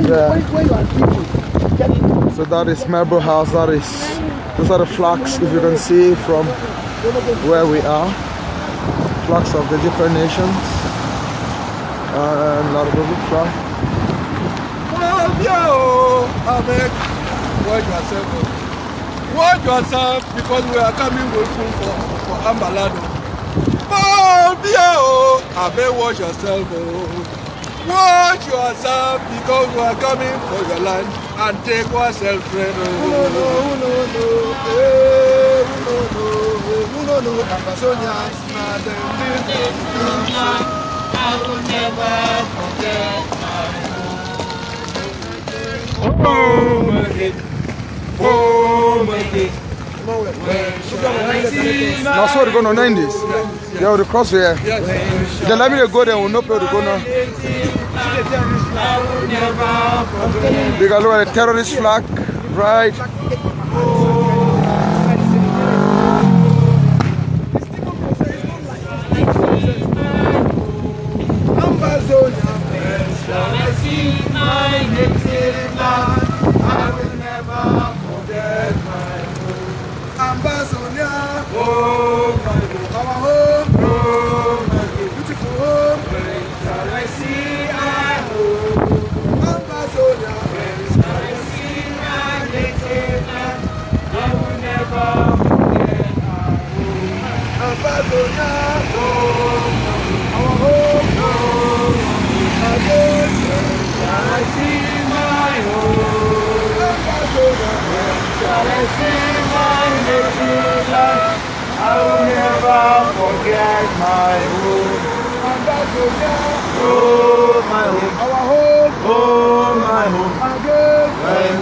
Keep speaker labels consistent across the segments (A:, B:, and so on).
A: So that is Marble House. Those are the flags, if you can see from where we are. Flags of the different nations. And a lot of the big flag.
B: Watch yourself because we are coming with food for Ambalado. Watch yourself. Watch yourself because we are coming for your land and take ourselves friend. I will never forget
A: Now, so we're going to 90s. Yeah, the cross here. Then let me go there. We'll not be able to go now. They got a terrorist flag, right?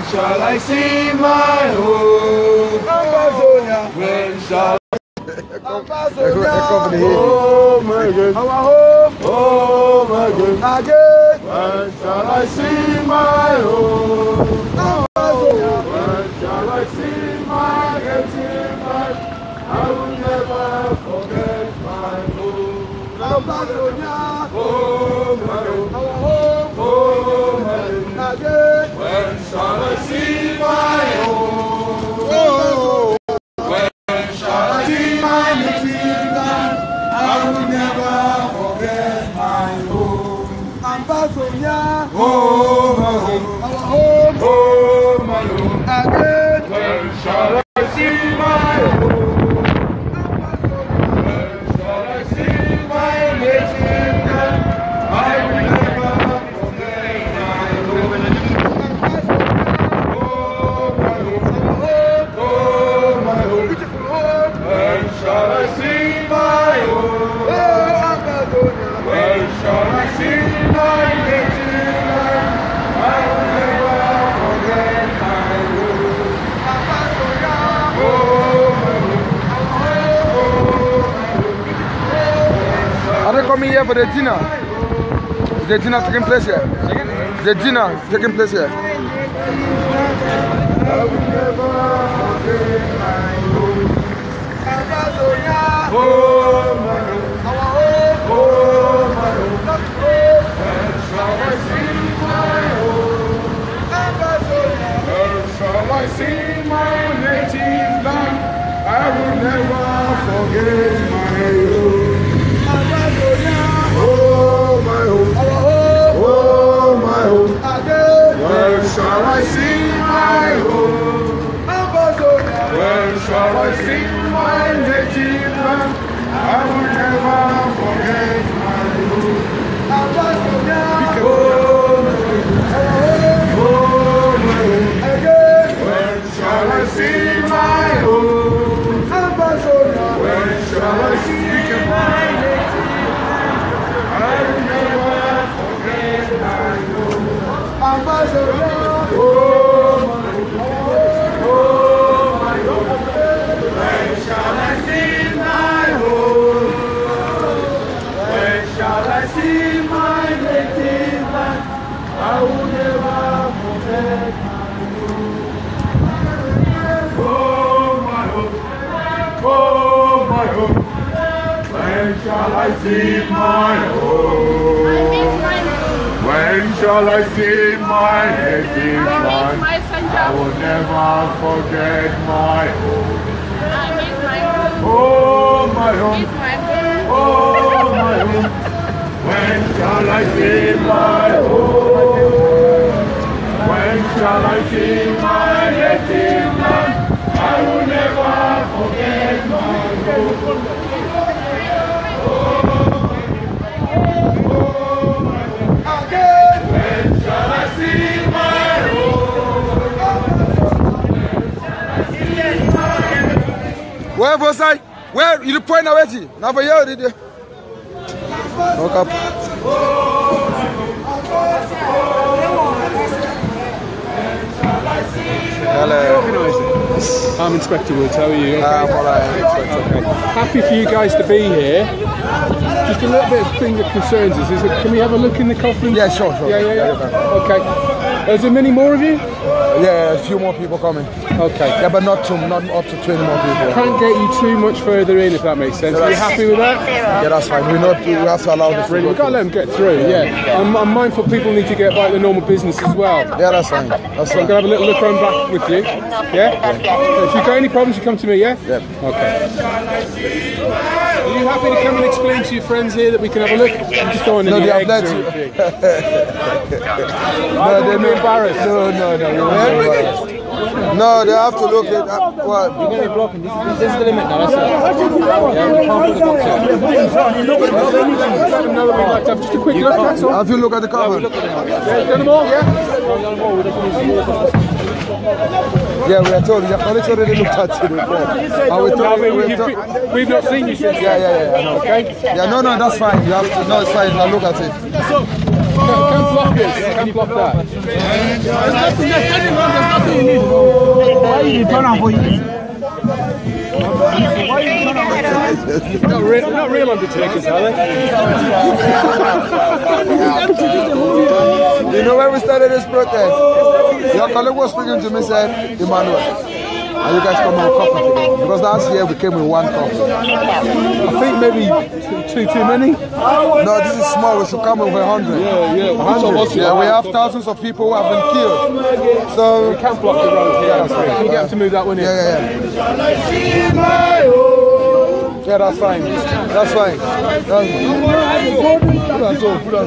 B: Shall I see my home? When shall
A: Oh my God.
B: our home? Oh my God. Again. When shall I see my home? When shall I see my native land? I will never forget my home. Oh my God. Our home? Oh my God. Again. When shall I see my home? Oh, my home, our home, oh, my home, again, when shall I see my home? When shall I see my native land? I will never forget my home. Oh, my home, oh, my home, beautiful home. When shall I see my home? Oh, Amazonia. When shall I see my native?
A: Are they coming here for the dinner? Is the dinner taking place here? The dinner is taking place here.
B: Shall I see my native land? I will never forget my home. Oh my home, oh my home. Where shall I see my home? Where shall I see my native land? I will never forget my home. Shall I see my home? When shall I see my native land? I will never forget my home. Oh my home. When shall I see my home? When shall I see my native land? I will never forget my home. Oh my home, when shall I see my home? When When shall I see my native land? I will never forget my home. Oh, my home. Oh, my home. When shall I see my home? When shall I see my native land? I will never forget my home. When shall I see my home?
A: Where was I? Where you point already? Now for you did you? Okay. Hello.
C: I'm Inspector Woods, how are you?
A: Okay.
C: Happy for you guys to be here. Just a little bit of thing that concerns us is that, can we have a look in the coffin?
A: Yeah, sure.
C: Yeah. Okay. Is there many more of you?
A: Yeah, a few more people coming.
C: Okay.
A: Yeah, but not up to 20 more people.
C: Can't get you too much further in, if that makes sense. Are you happy with that?
A: Yeah, that's fine. We have to allow this.
C: Really, we've got to let them get through, yeah. I'm mindful people need to get back to their normal business as well.
A: Yeah, that's fine. That's
C: So I'm going to have a little look around back with you. Yeah? If you've got any problems, you come to me, yeah?
A: Yeah.
C: Okay. Are you happy to come and explain to your friends here that we can have a look? I'm just throwing in
A: No,
C: the
A: they have
C: eggs
A: let
C: or
A: you.
C: anything.
A: No, they're not embarrassed. No. No, they have to look at what.
D: You're going to be blocking. This is the limit now, that's it. Yeah, we can't put the box out.
C: Just a quick look, that's all.
A: Have you look at the cover?
C: Yeah, done them all, yeah?
A: Yeah, we are told. Yeah, Alex already looked at it before. And
C: We've not seen you since.
A: Yeah. I know.
C: Okay?
A: Yeah, no, that's fine. You have to. No, it's fine. I'll look at it.
C: Can block it. Can block that.
D: Why are you turning for you?
C: Not real undertakers, are they?
A: You know when we started this protest? Your colleague was speaking to me, said, Emmanuel, and you guys come and coffee today. Because last year we came with one coffee.
C: I think maybe too many.
A: No, this is small. We should come with 100.
C: Yeah.
A: 100. Yeah, we have thousands of people who have been killed. So
C: We can't block the road here.
A: Yeah, that's right.
C: Can you get them to move that one in?
A: Yeah. Yeah, that's fine. That's fine. Put on zoom.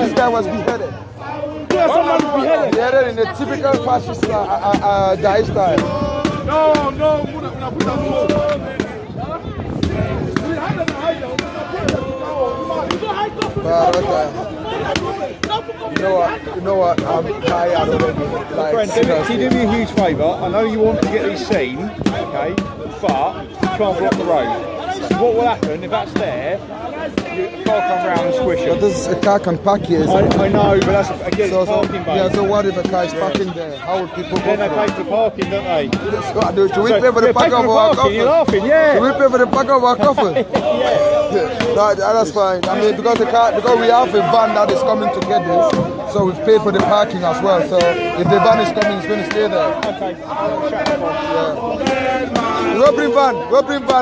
A: This guy was beheaded. Beheaded in a typical fascist Daesh style. You know what? I'm tired already. Like,
E: Friend, can you do me a huge favour? I know you want to get these seen, okay, but you can't block the road. What will happen if that's there? The car come round and squish
A: but
E: it.
A: this is a car can park here.
E: I know, but that's against parking,
A: Yeah,
E: babe.
A: so what if a car is parking there? How will people go
E: Then they
A: through?
E: pay for parking, don't they?
A: Should we pay for the park of our coffin?
E: You're laughing, yeah.
A: Should we pay for the park of our coffin? No, that's fine. I mean, because we have a van that is coming to get this, so we've paid for the parking as well. So if the van is coming, it's going to stay there.
E: Okay.
A: We'll bring van,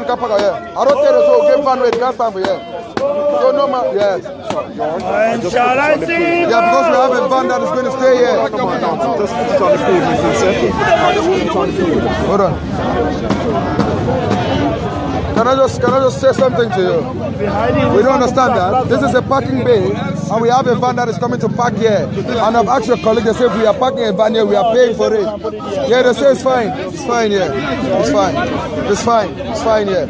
A: Kapaka, yeah. I don't tell you, so get van with gas stand for here. So no man, yes.
B: When shall I see?
A: Yeah, because we have a van that is going to stay here.
C: Just put it on the field,
A: Hold on. Can I just say something to you? We don't understand that. This is a parking bay, and we have a van that is coming to park here. And I've asked your colleague, they say if we are parking a van here, we are paying for it. Yeah, they say it's fine. It's fine, yeah. It's fine. It's fine. It's fine, yeah.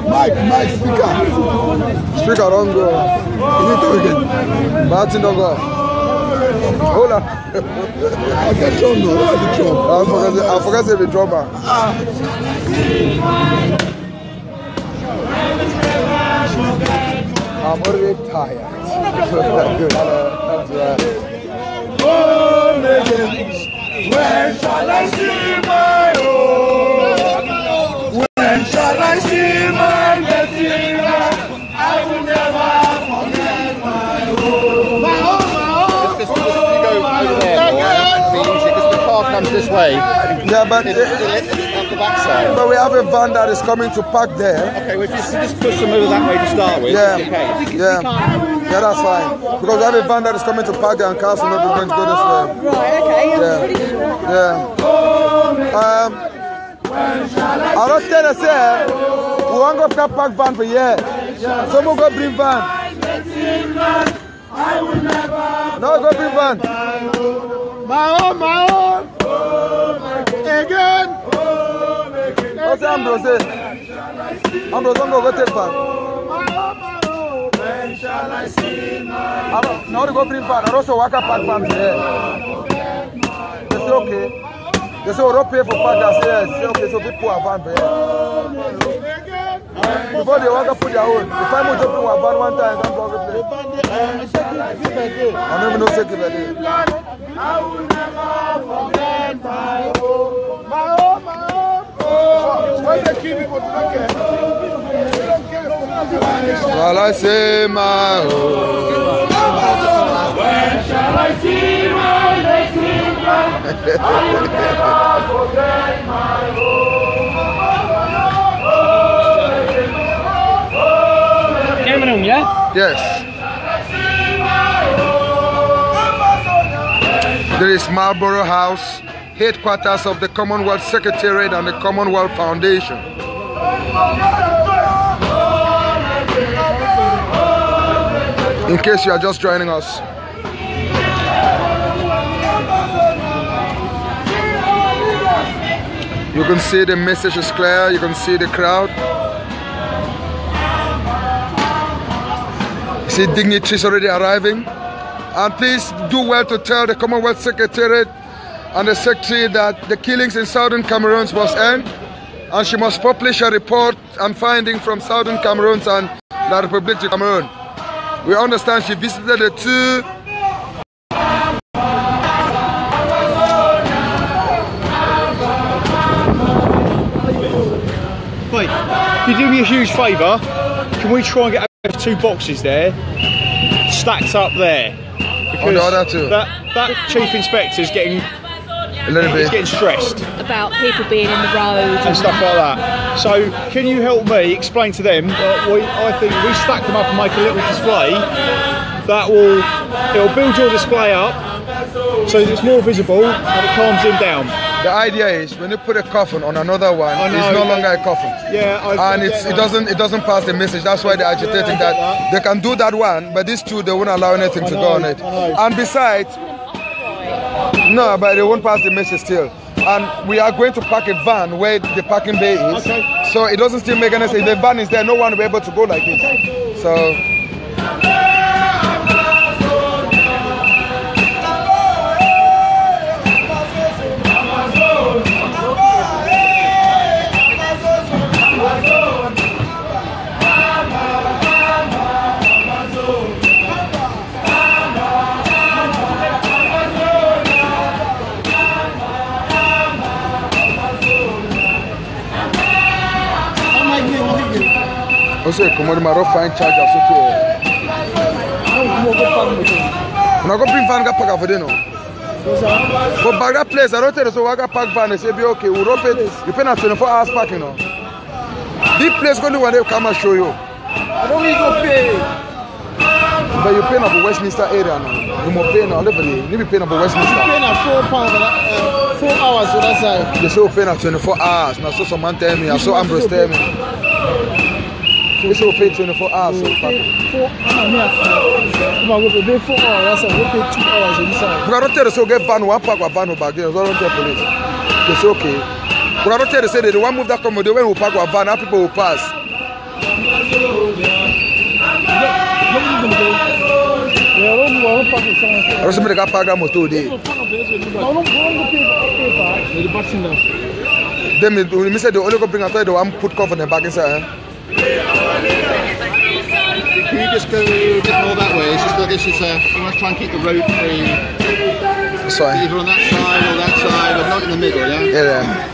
A: Mike, speaker. Speaker, don't go. You need to again. Martin, don't go. Hold on. I get drum now. Where is the drum? I forgot to be drummer. I'm already tired.
B: Oh, Megan, when shall I see my home? When shall I see my native land? I will never forget my home. My home.
E: this way.
A: Yeah, but
E: Up the backside.
A: but we have a van that is coming to park there.
E: Okay, well if you just push them over that way to start with,
A: Yeah,
E: it's okay.
A: yeah, yeah, that's fine. Because we have a van that is coming to park there, and cars will not be going to go this way.
F: Right, okay,
A: Yeah.
F: pretty sure.
A: Yeah. I don't tell us here. We want to go park van for here. Someone go bring van. No, go bring van. My own. Again. What's Ambrose say? Ambrose, don't go take van. Now they go bring van. I also walk a park van here. They say okay. They say we don't pay for park. They say yes. They say okay, so people have van for here. Before they want to put their own. If I must just put one van one time, don't go over there. I don't even know take it by day.
B: I will never forget my home. Why they kill people to not care?
A: Shall I say my home?
B: When shall I see my native land? I will never forget my home.
D: Cameroon, yeah?
A: Yes. There is Marlborough House, headquarters of the Commonwealth Secretariat and the Commonwealth Foundation. In case you are just joining us. You can see the message is clear, you can see the crowd. You see dignitaries already arriving. And please do well to tell the Commonwealth Secretariat and the Secretary that the killings in Southern Cameroons must end, and she must publish a report and finding from Southern Cameroons and La République du Cameroon. We understand she visited the two
E: Wait, can you do me a huge favour? Can we try and get those two boxes there stacked up there? Because
A: on the other two.
E: That chief inspector's getting
A: a little
E: he's
A: bit.
E: getting stressed
F: About people being in the road
E: and stuff like that. So can you help me explain to them that I think we stack them up and make a little display it'll build your display up so that it's more visible and it calms them down.
A: The idea is when you put a coffin on another one,
E: I know,
A: it's no longer a coffin.
E: Yeah,
A: And it doesn't pass the message. That's why they're agitating that. They can do that one, but these two they won't allow anything to go on it. And besides, no, but they won't pass the message still. And we are going to park a van where the parking bay is.
E: Okay.
A: So it doesn't still make any sense. If the van is there, no one will be able to go like this. So also come on, my rough fine charge as okay. When I go bring van, I park for dinner. But back that place, I don't tell you so I got park van. They say be okay. We don't pay. You pay 24 hours parking. This place going to one day come and show you.
B: I don't need to pay.
A: But you pay now for Westminster area now. You must pay now. You be paying for Westminster.
B: I'm paying £4 4 hours on that side.
A: They say we pay now 24 hours. Now so some man tell me. I saw Ambrose tell me. They say we pay 24 hours. So
B: Come on, we pay 4 hours. That's it. We pay 2 hours inside.
A: I don't tell you so get van one park or van back there. So I don't tell police. They say okay. But I don't tell you say they want move that commode when we park our van, how people will pass. I don't see me got park that motor there. Then me say they only go bring outside the one put cover in the back inside.
E: Can you just go a bit more that way? It's just that this is I'm going to try and keep the road free.
A: Sorry.
E: Either on that side or that side, but not in the middle, yeah?
A: Yeah.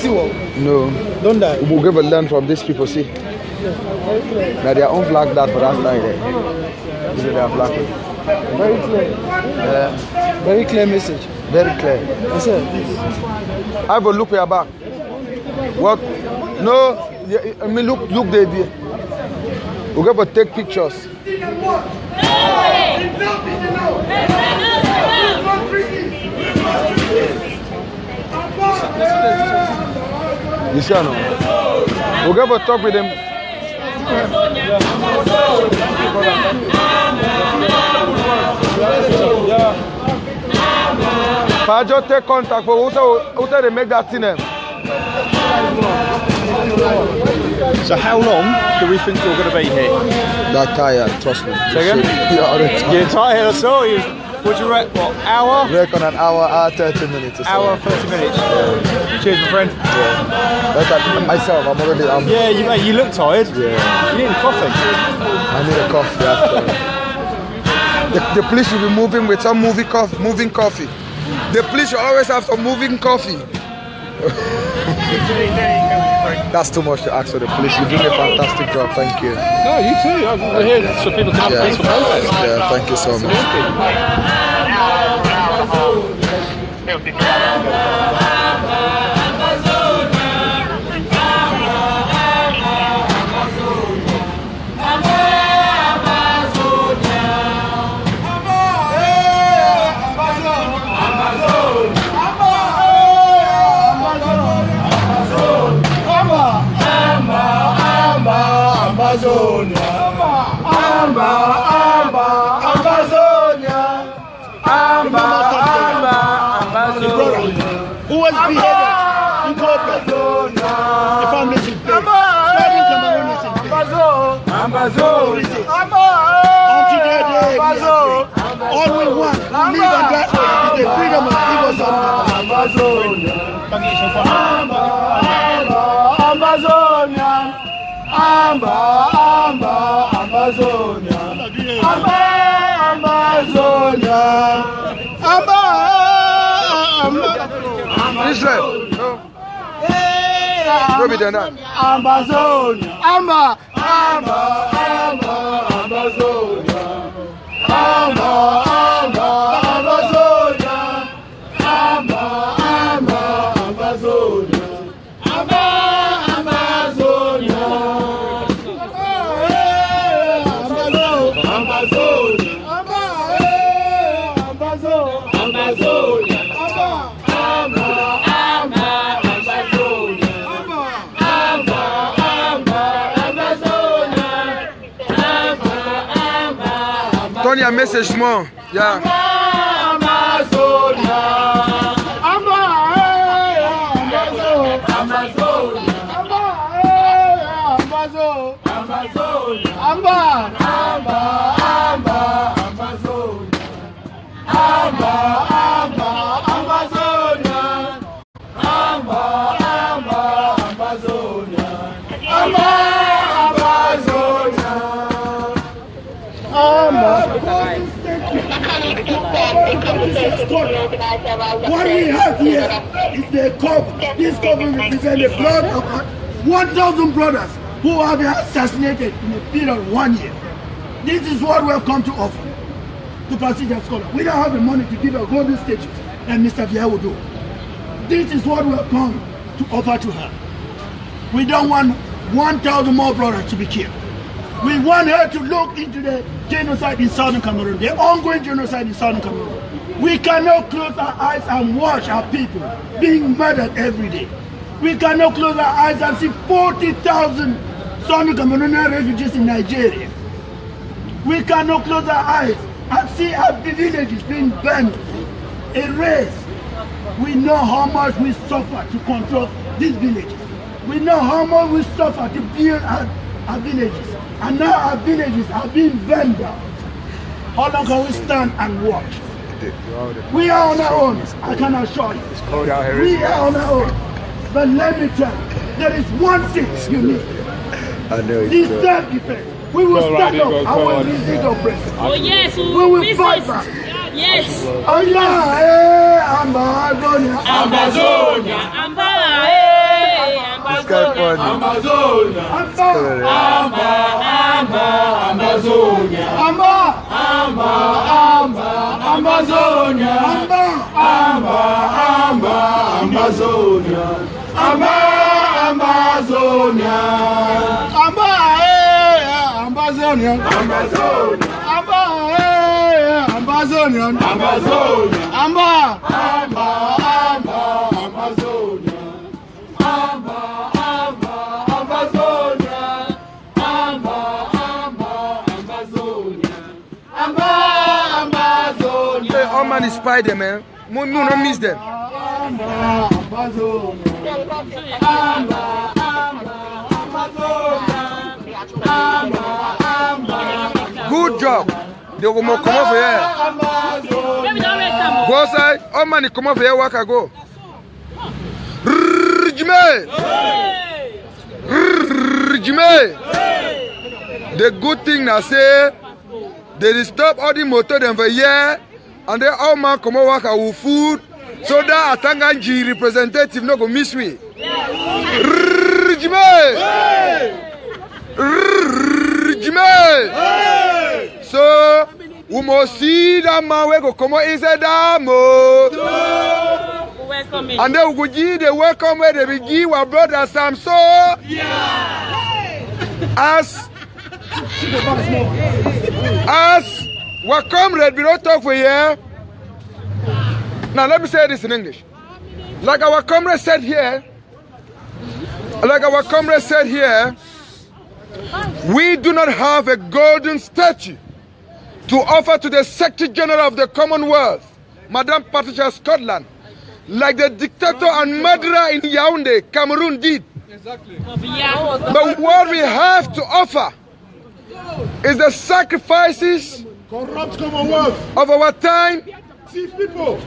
A: see what? No. Don't die. We'll give a learn from these people, see. Now their own flag that for that side there. This is their flag. Very clear. Very clear message. Very clear. That's it. Have a look at your back. What? No, I mean look there. We're going to take pictures. You see or no? We're going to talk with them. But just take contact for who they make that thing.
E: So how long do we think you're going to be here?
A: Not tired, trust me.
E: Second? You're tired, I saw you. What do you reckon? What, hour?
A: Reckon an hour 30 minutes.
E: Hour 30 minutes. Yeah. Cheers, my friend.
A: Yeah. Reckon myself, I'm already.
E: Yeah, you look tired.
A: Yeah.
E: You need a coffee.
A: I need a coffee after. The police should be moving with some moving coffee. The police should always have some moving coffee. That's too much to ask for the police. You're doing a fantastic job. Thank you.
C: No, you too. We're here so people can have peaceful protest.
A: Yeah, thank you so much.
G: Who was beheaded in Cobra? The families in pain. Starting Cameroon is in pain. Until that day, all we want to live and die is the freedom of people.
A: Israel, no. Go be done.
G: Amazonia, Amazonia, Amazonia,
A: Turn your message small. Yeah.
G: Amazonia, what we have here is the cover. This cover represents the blood of 1,000 brothers who have been assassinated in a period of 1 year. This is what we have come to offer to Prestigious Scholar. We don't have the money to give a golden statue that Mr. F.R.A will do. This is what we have come to offer to her. We don't want 1,000 more brothers to be killed. We want her to look into the genocide in Southern Cameroon, the ongoing genocide in Southern Cameroon. We cannot close our eyes and watch our people being murdered every day. We cannot close our eyes and see 40,000 Southern Cameroonian refugees in Nigeria. We cannot close our eyes and see our villages being burned, erased. We know how much we suffer to control these villages. We know how much we suffer to build our villages. And now our villages are being burned down. How long can we stand and watch? We are on our own, I can assure you. We are on our own. But let me tell you, there is one thing you need.
A: I know
G: this self-defense. We will stand up our illegal oppressors.
F: Oh yes,
G: we will fight back.
F: Yes.
G: Amazonia, Amazonia,
F: Amazonia, Amazonia.
A: It's kind of funny.
B: Amazonia. Amazonia. Amazonia. Amazonia. Amazonia.
G: Amazonia. Amazonia.
A: All man is spider, man. No, don't miss them. Good job. They will come over here. Go outside. All man, come over here. Walk go. The good thing I say, they stop all the motor them for here, and then all man come over work with food, so that Atanganji representative no go miss me. So we must see that man we go come out inside that mode. And then we go give the welcome where they will give our brother Sam. So as our comrade, we don't talk for here. Now let me say this in English. Like our comrade said here, we do not have a golden statue to offer to the Secretary General of the Commonwealth, Madame Patricia Scotland, like the dictator and murderer in Yaoundé, Cameroon did. Exactly. But what we have to offer is the sacrifices
G: Corrupt Commonwealth
A: of our time,
G: people,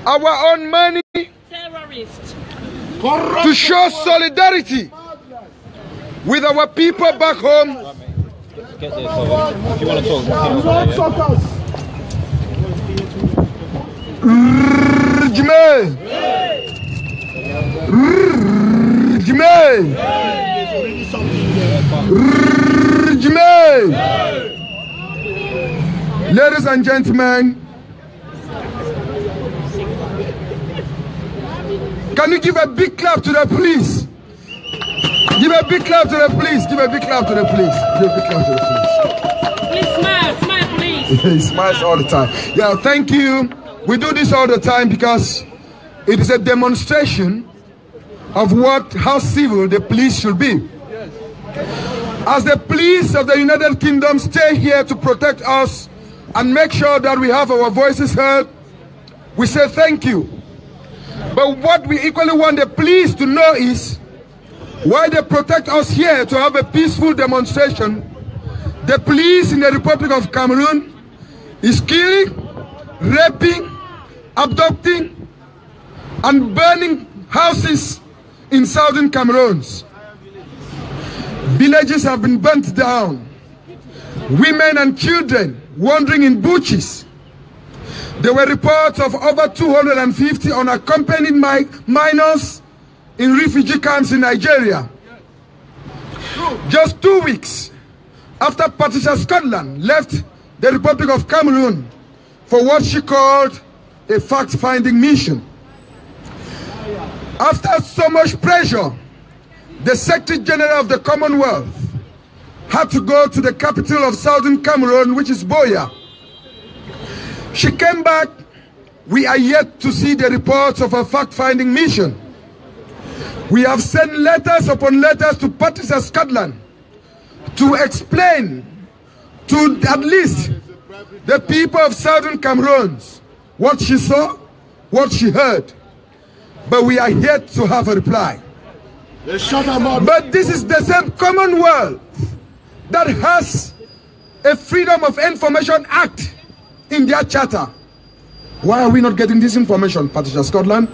A: our own money,
F: Terrorists.
A: to show solidarity with our people back home.
D: Get there, so if you want to talk,
A: Ladies and gentlemen, can you give a big clap to the police? Give a big clap to the police. Give a big clap to the police. Give a big clap to the police.
F: Please smile, smile, please.
A: He smiles all the time. Yeah, thank you. We do this all the time because it is a demonstration of how civil the police should be. As the police of the United Kingdom stay here to protect us and make sure that we have our voices heard, we say thank you. But what we equally want the police to know is why they protect us here to have a peaceful demonstration. The police in the Republic of Cameroon is killing, raping, abducting, and burning houses in southern Cameroons. Villages have been burnt down. Women and children wandering in bushes. There were reports of over 250 unaccompanied minors in refugee camps in Nigeria. Just 2 weeks after Patricia Scotland left the Republic of Cameroon for what she called a fact-finding mission. After so much pressure, the Secretary General of the Commonwealth had to go to the capital of southern Cameroon, which is Boya. She came back. We are yet to see the reports of a fact-finding mission. We have sent letters upon letters to Patricia Scotland to explain to at least the people of southern Cameroons what she saw, what she heard. But we are yet to have a reply. But this is the same Commonwealth that has a Freedom of Information Act in their charter. Why are we not getting this information, Patricia Scotland?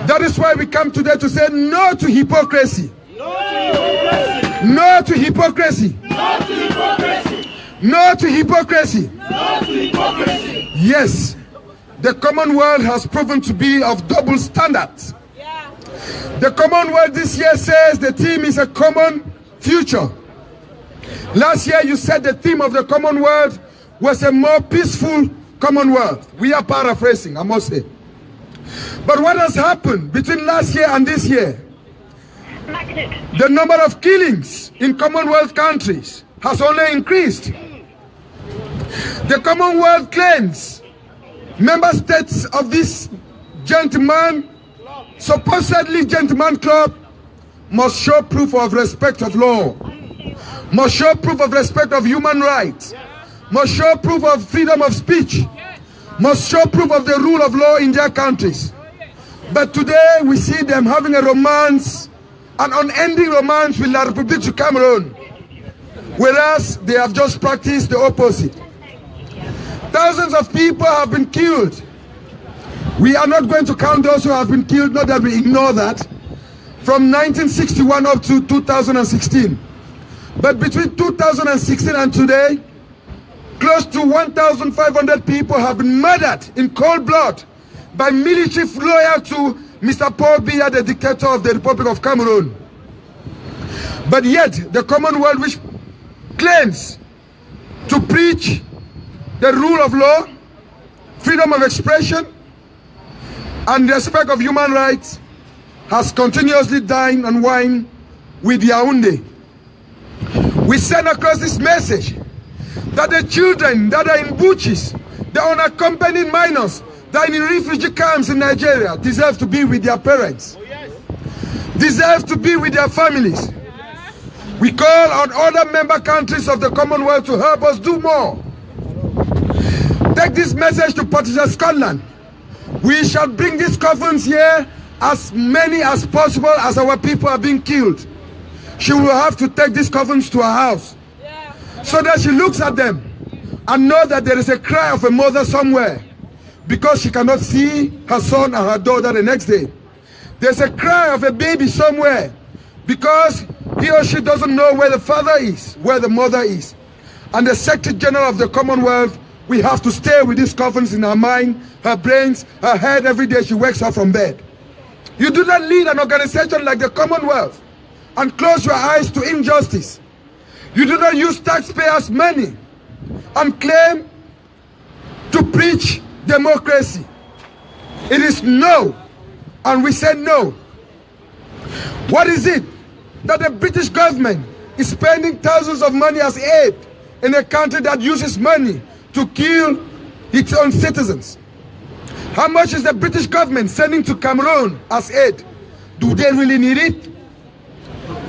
A: That is why we come today to say no to hypocrisy. No to hypocrisy. No to hypocrisy. No to hypocrisy. No to hypocrisy. Yes, the Commonwealth has proven to be of double standards. The Commonwealth this year says the theme is a common future. Last year you said the theme of the Commonwealth was a more peaceful Commonwealth. We are paraphrasing, I must say. But what has happened between last year and this year? The number of killings in Commonwealth countries has only increased. The Commonwealth claims member states of this gentleman, supposedly gentleman club, must show proof of respect of law, must show proof of respect of human rights, must show proof of freedom of speech, must show proof of the rule of law in their countries. But today we see them having a romance, an unending romance with La République du Cameroon, whereas they have just practiced the opposite. Thousands of people have been killed. We are not going to count those who have been killed, not that we ignore that, from 1961 up to 2016. But between 2016 and today, close to 1,500 people have been murdered in cold blood by military loyal to Mr. Paul Biya, the dictator of the Republic of Cameroon. But yet, the Commonwealth, which claims to preach the rule of law, freedom of expression, and respect of human rights, has continuously dined and wined with Yaoundé. We send across this message that the children that are in buches, the unaccompanied minors that are in refugee camps in Nigeria, deserve to be with their parents, deserve to be with their families. We call on other member countries of the Commonwealth to help us do more. Take this message to Patricia Scotland. We shall bring these coffins here, as many as possible, as our people are being killed. She will have to take these coffins to her house so that she looks at them and know that there is a cry of a mother somewhere because she cannot see her son and her daughter the next day. There's a cry of a baby somewhere because he or she doesn't know where the father is, where the mother is. And the Secretary General of the Commonwealth, we have to stay with these coffins in her mind, her brains, her head every day she wakes up from bed. You do not lead an organization like the Commonwealth and close your eyes to injustice. You do not use taxpayers' money and claim to preach democracy. It is no, and we say no. What is it that the British government is spending thousands of money as aid in a country that uses money to kill its own citizens? How much is the British government sending to Cameroon as aid? Do they really need it?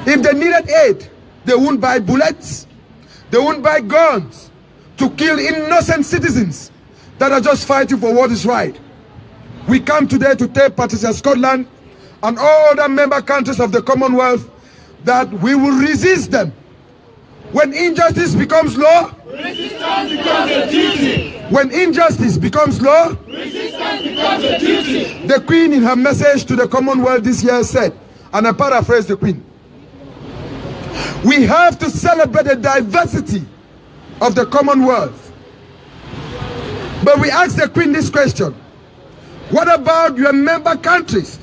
A: If they needed aid, they wouldn't buy bullets, they wouldn't buy guns to kill innocent citizens that are just fighting for what is right. We come today to tell Patricia Scotland and all other member countries of the Commonwealth that we will resist them. When injustice becomes law, resistance becomes a duty. When injustice becomes law, resistance becomes a duty. The Queen, in her message to the Commonwealth this year, said, and I paraphrase the Queen, we have to celebrate the diversity of the Commonwealth. But we ask the Queen this question: what about your member countries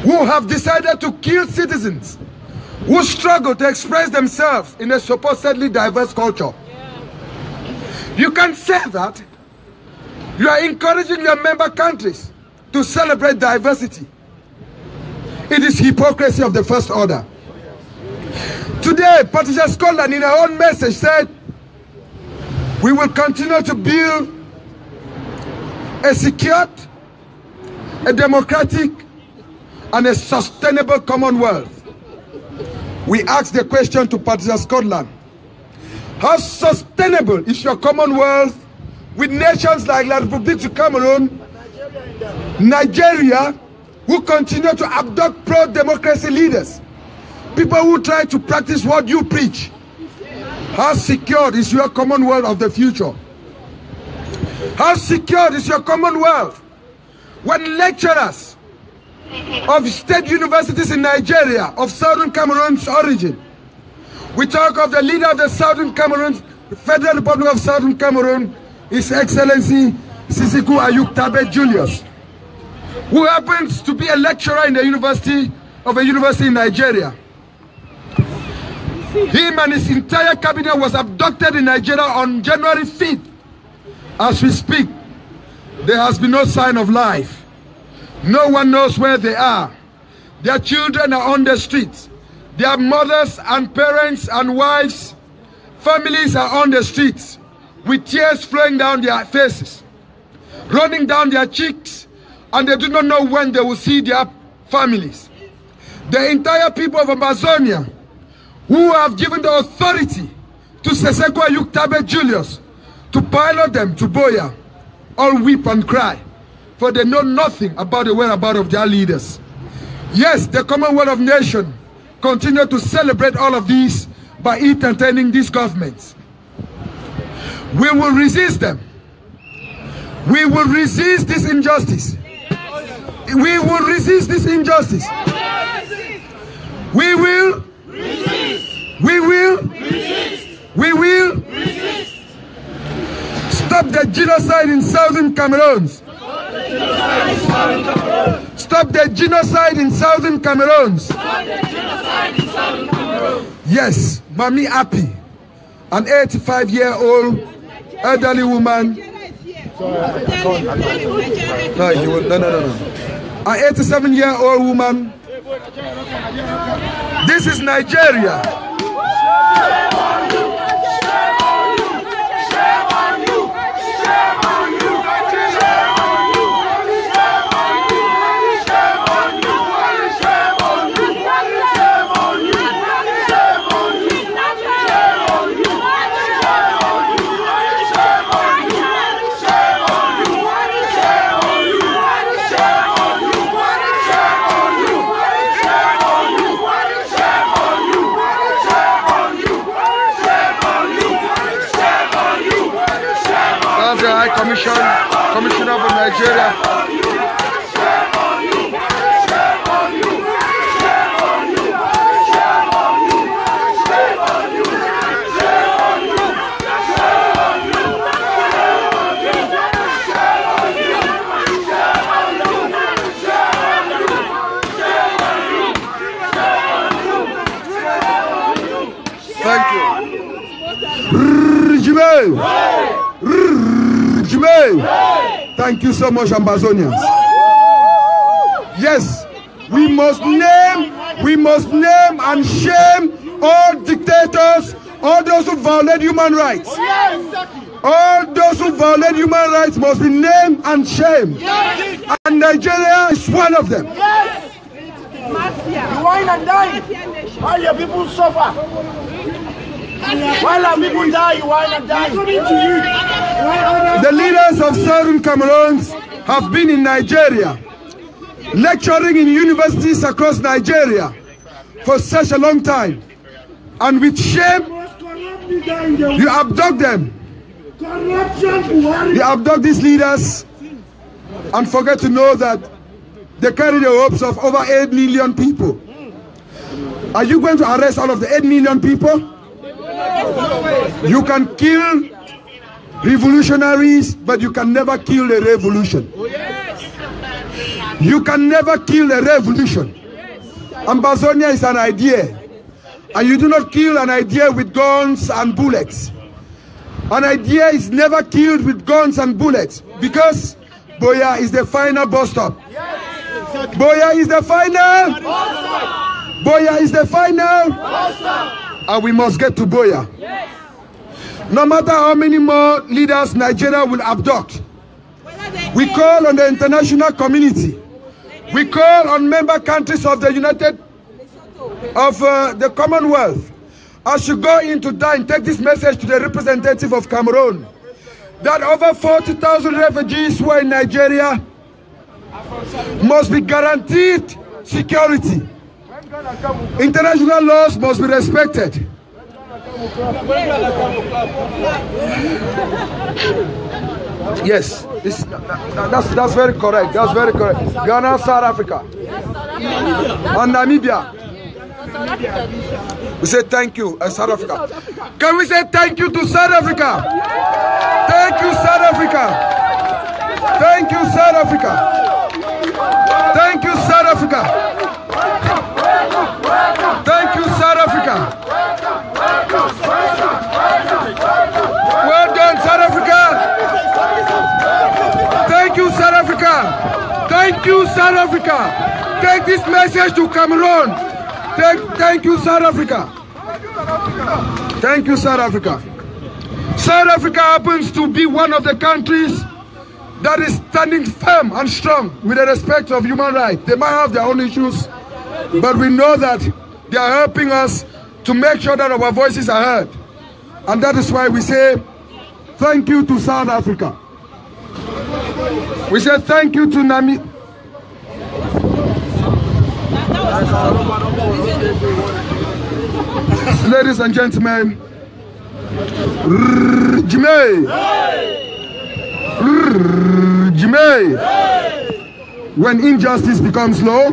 A: who have decided to kill citizens who struggle to express themselves in a supposedly diverse culture? You can say that you are encouraging your member countries to celebrate diversity. It is hypocrisy of the first order. Today, Patricia Scotland, in her own message, said, we will continue to build a secured, a democratic, and a sustainable Commonwealth. We ask the question to Patricia Scotland: how sustainable is your Commonwealth with nations like La République du Cameroon, Nigeria, who continue to abduct pro-democracy leaders, people who try to practice what you preach? How secure is your Commonwealth of the future? How secure is your Commonwealth when lecturers of state universities in Nigeria, of Southern Cameroon's origin, we talk of the leader of the Southern Cameroon, the Federal Republic of Southern Cameroon, His Excellency Sisiku Ayuk Tabe Julius. who happens to be a lecturer in the university in Nigeria. Him and his entire cabinet was abducted in Nigeria on January 5th. As we speak, there has been no sign of life. No one knows where they are. Their children are on the streets. Their mothers and parents and wives, families are on the streets with tears flowing down their faces, running down their cheeks, and they do not know when they will see their families. The entire people of Amazonia, who have given the authority to Seseko Yuktabe Julius to pilot them to Boya, all weep and cry, for they know nothing about the whereabouts of their leaders. Yes, the Commonwealth of Nations continue to celebrate all of these by entertaining these governments. We will resist them. We will resist this injustice. We will resist this injustice. We will resist. We will resist. We will resist. Stop the genocide in southern Cameroons. Stop the genocide in southern Cameroons. Yes, Mami Happy, an 85-year-old elderly woman. No. An 87-year-old woman. This is Nigeria. Commissioner of Nigeria. Thank you. Thank you so much, Amazonians. Yes, we must name and shame all dictators, all those who violate human rights. All those who violate human rights must be named and shamed. And Nigeria is one of them.
G: You whine and die while your people suffer. While our people die, you whine and die.
A: The leaders of southern Cameroons have been in Nigeria, lecturing in universities across Nigeria for such a long time. And with shame, you abduct them. You abduct these leaders and forget to know that they carry the hopes of over 8 million people. Are you going to arrest all of the 8 million people? You can kill revolutionaries, but you can never kill a revolution. You can never kill a revolution. Amazonia is an idea, and you do not kill an idea with guns and bullets. An idea is never killed with guns and bullets, because Boya is the final bus stop. Boya is the final. Boya is the final. And we must get to Boya. No matter how many more leaders Nigeria will abduct, we call on the international community. We call on member countries of the the Commonwealth. I should go in to die and take this message to the representative of Cameroon, that over 40,000 refugees who are in Nigeria must be guaranteed security. International laws must be respected. Yes, that's very correct. That's very correct. Ghana, South Africa, and Namibia. We say thank you, South Africa. Can we say thank you to South Africa? Thank you, South Africa. Thank you, South Africa. Thank you, South Africa. Thank you, South Africa. Well done, South Africa. Thank you, South Africa. Thank you, South Africa. Take this message to Cameroon. Thank you, South Africa. Thank you, South Africa. South Africa happens to be one of the countries that is standing firm and strong with the respect of human rights. They might have their own issues, but we know that they are helping us to make sure that our voices are heard. And that is why we say thank you to South Africa. We say thank you to Namibia. Ladies and gentlemen, when injustice becomes law,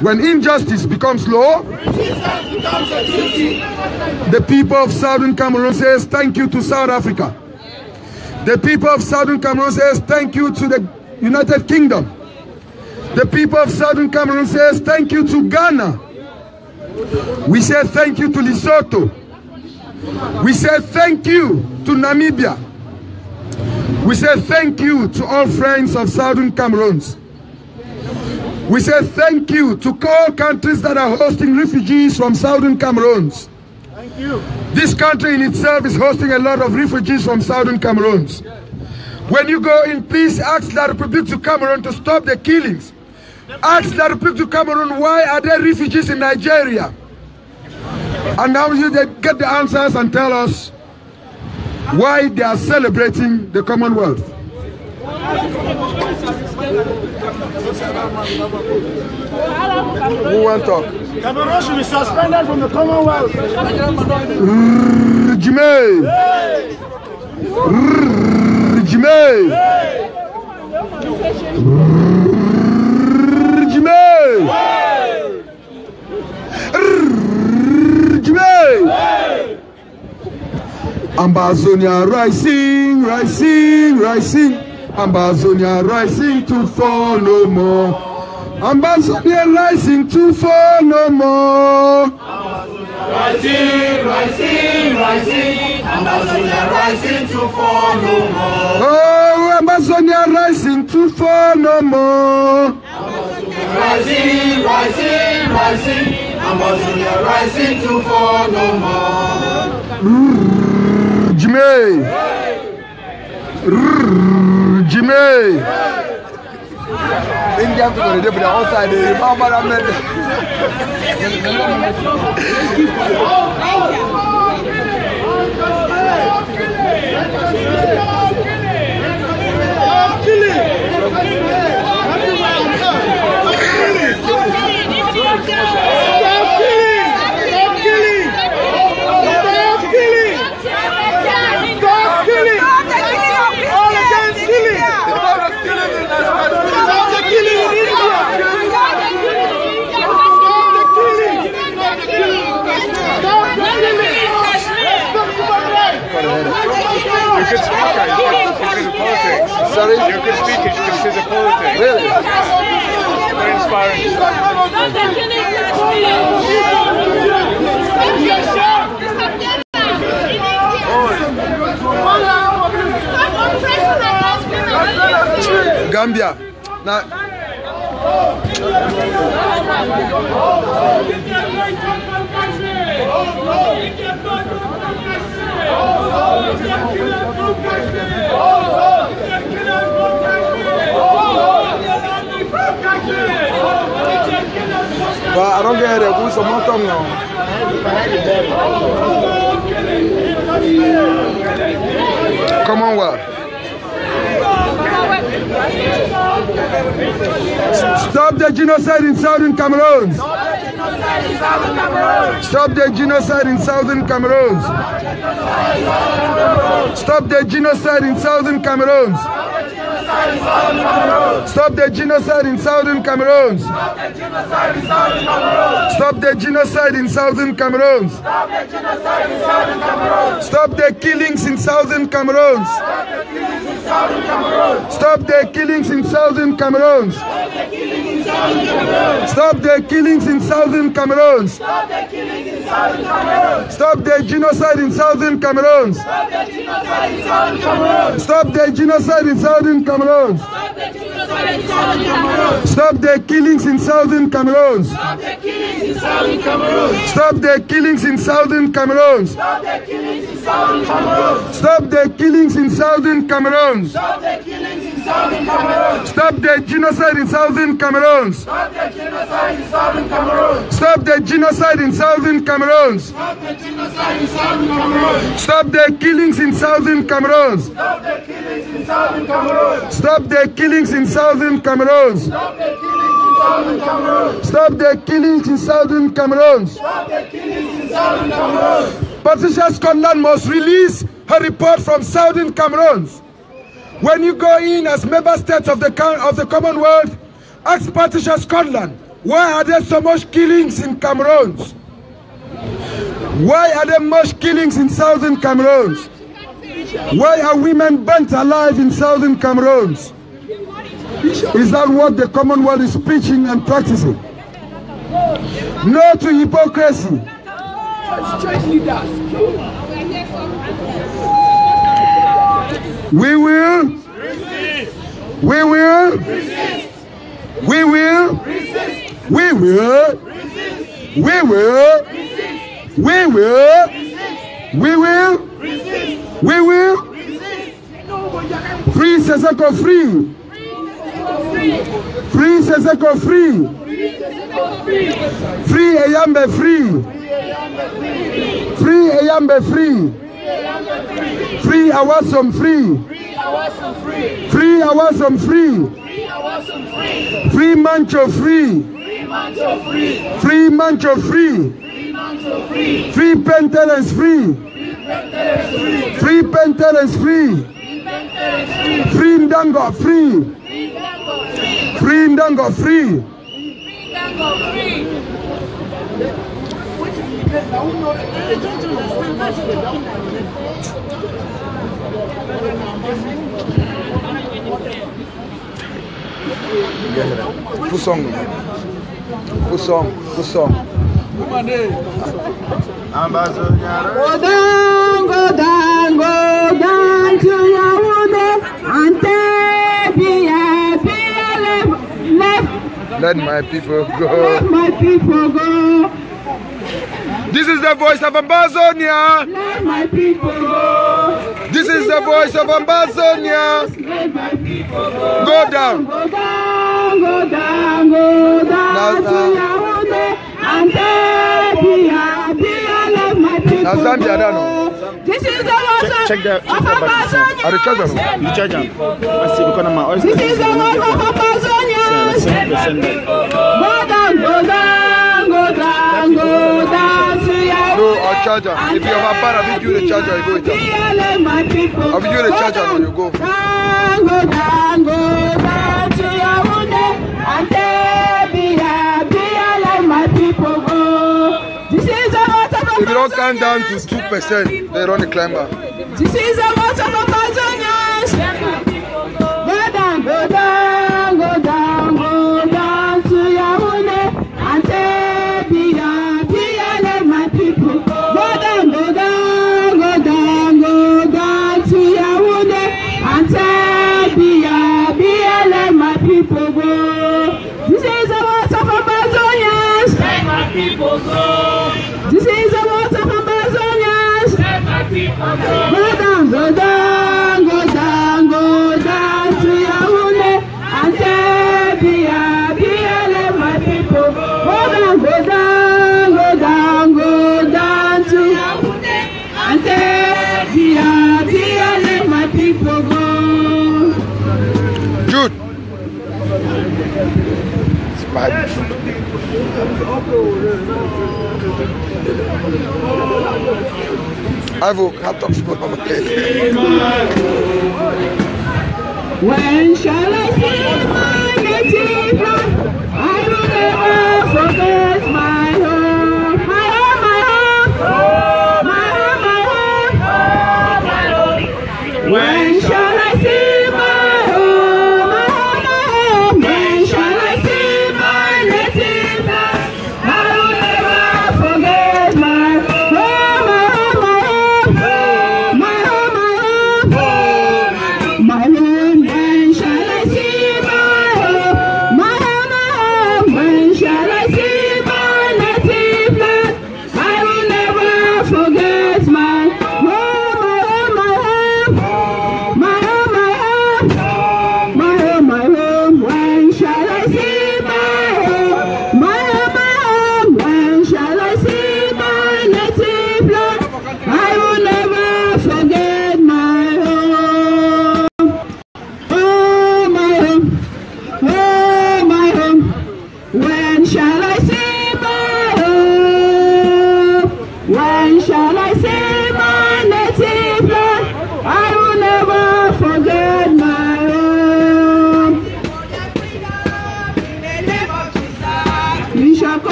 A: when injustice becomes law, the people of Southern Cameroon says thank you to South Africa. The people of Southern Cameroon says thank you to the United Kingdom. The people of Southern Cameroon says thank you to Ghana. We say thank you to Lesotho. We say thank you to Namibia. We say thank you to all friends of Southern Cameroons. We say thank you to all countries that are hosting refugees from Southern Cameroons. Thank you. This country in itself is hosting a lot of refugees from Southern Cameroons. When you go in, please ask the Republic of Cameroon to stop the killings. Ask the Republic of Cameroon, why are there refugees in Nigeria? And now you get the answers and tell us why they are celebrating the Commonwealth. Who wants to talk?
G: Cameroon should be suspended from the Commonwealth.
A: Jimmy! Jimmy! Ambazonia rising, rising, rising. Ambazonia rising to fall no more. Ambazonia rising to fall no more.
B: Rising, rising, rising. Ambazonia rising to fall no more.
A: Oh, Ambazonia rising to fall no more.
B: Rising, rising, rising. Ambazonia rising to fall no more.
A: Jimmy! Jimmy! India to the deputy outside the
E: You could speak it, consider politics.
A: Sorry?
E: You could speak it, consider politics.
A: Really?
E: Very inspiring.
A: Gambia. Now, but I don't get it. Who's the bottom now? Commonwealth. Stop the genocide in Southern Cameroon. Stop the genocide in Southern Cameroon. Stop the genocide in Southern Cameroon. Stop the genocide in Southern Cameroon. Stop Stop the genocide in southern Cameroon.
B: Stop the genocide in southern Cameroon.
A: Stop the killings in southern Cameroon.
B: Stop the killings in southern Cameroon.
A: Stop the killings in southern Cameroon.
B: Stop the killings in southern Cameroon.
A: Stop the genocide in southern Cameroon.
B: Stop the genocide in southern Cameroon.
A: Stop the genocide in southern Cameroon.
B: Stop the killings in southern Cameroon.
A: Stop the killings in southern Cameroon.
B: Stop the killings in southern Cameroon.
A: Stop the killings in southern Cameroon.
B: Stop the killings in southern Cameroon.
A: Stop the killings in southern Cameroon.
B: Stop the genocide in southern Cameroon.
A: Stop the genocide in southern Cameroon.
B: Stop the genocide in southern Cameroon.
A: Stop the genocide in southern Cameroon.
B: Stop the killings in southern Cameroon.
A: Stop the killings in southern Cameroon.
B: Stop the killings in southern Cameroon.
A: Stop the killings in southern Cameroon.
B: Stop the killings in southern Cameroon.
A: Stop the killings in southern Cameroon.
B: Patricia Scotland must release her report from southern Cameroon. When you go in as member states of the Commonwealth, ask Patricia Scotland, why are there so much killings in Cameroon? Why are there much killings in southern Cameroon? Why are women burnt alive in southern Cameroon? Is that what the Commonwealth is preaching and practicing? No to hypocrisy. We will resist. We will resist. We will resist. We will resist. We will resist. We will resist. We will resist. We will resist. Free Seseko free. Free Seseko free. Free Eyambe free. Free Eyambe free. Free Awasom free. Free Awasom free. Free Mancho free. Free Mancho free. Free Pentelens free. Free Pentelens free. Free Ndango free. Free Ndango free.
A: Put song. Put song. Put song.
H: Go down to Yaoundé and
A: Let my people go.
H: Let my people go.
B: This is the voice of Ambazonia.
H: Let my people go.
B: This is the voice of Ambazonia.
H: Let my people go.
B: Go down.
H: Go down, go down, go down to Yaoundé and let my people
A: Now Zambia, I don't know.
H: This is the voice of Ambazonia.
A: Are the charger?
H: This is the voice of Ambazonia. Go down, go down, go down, go down to Yaoundé.
A: No, I'll charger. If you have a bar, I'll give you the charger, you go with them. I'll give you the charger when you go.
H: Go down to Yaoundé and let my people go. This is the voice of
A: If you don't count down to 2%, they run the climber.
H: This is the voice of Amazonians. Go down, go down, go down, go down to Yaoundé and let my people go. Go down, go down, go down, go down to Yaoundé and let my people go. This is the voice of Amazonians. Let my people go. This is the voice of Amazonians. Let my people go. Go down, go down, go down, go down to Yaoundé and let my people go. Go down, go down, go down, go down to Yaoundé and let my people go.
A: Jude. It's bad. I've had talks about my head.
H: When shall I see my native land? I will never forget my